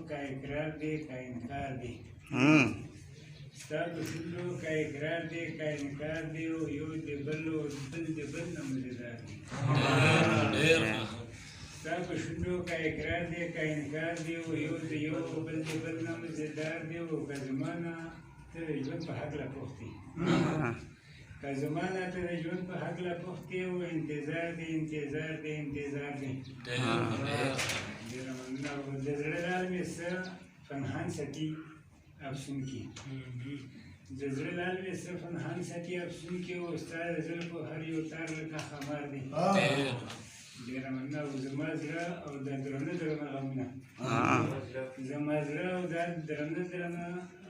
کا اقرار دی کا انکار دی ستا په شونډو کا اقرار دی کا انکار دی او یو د بل او بل د بل نه مزیدار دی ستا په شونډو کا اقرار دی کا انکار دی او یو د یو او بل د بل نه مزیدار دی او که زما نه ته د ژوند په هکله پوښتې که زما نه ته د ژوند په هکله پوښتې او انتظار دی انتظار دی انتظار دی ډېره مننه او د زړه لال مې څه پنهان ساتي افسون کې د زړه لال مې څه پنهان ساتي افسون کې او ستا د زلفو هر یو تار لکه خمار دی ډېره مننه او زما زړه او د درنه درنه غمونه زما زړه او دا درنه درنه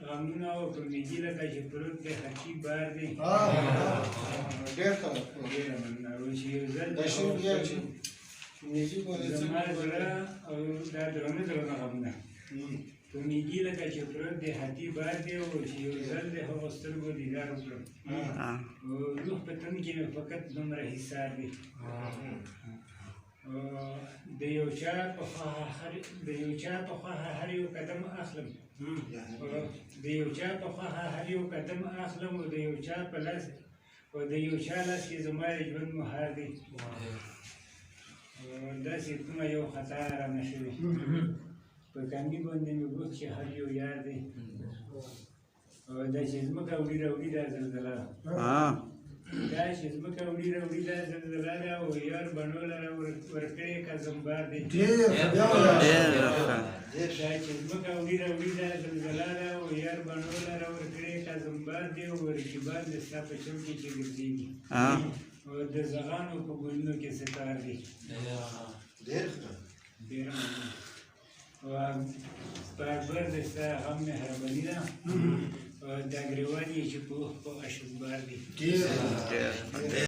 غمونه او په میږي لکه چې پروت دی خچي بار دی ډېره مننه او چې یو ځل زما زړه او دا درنه درنه غمونه په میږي لکه چې پروت دی خطي بار دی او چې یو ځل د هغو سترګو دیدار وکړم روح په تن کې مې فقط دومره حصار دی د یو چا په خواهه هر یو قدم اخلم د یو چا په خواهه هر یو قدم اخلم او د یو چا په لاس او د یو چا لاس کې زما د ژوند مهار دی داسې کومه یو خطا رانه شوې په کاندي باندې مې وکړي هر یو یار دی او دا چې ځمکه وړي راوړي دا زلزله دا چې ځمکه وړي راوړي دا زلزله ده او یار بڼو لره ورکړې که زمبار دی دا چې ځمکه وړي راوړي دا زلزله ده او یار بڼو لره ورکړې که زمبار دی او رقیبان د ستا په چوک کې چې ګرځېږي او د زغانو په ګلونو کې ستار دی ډېره مننه بار د ستا غم مهرباني ده دا ګریوان یې چې په اوښ په اشکبار دی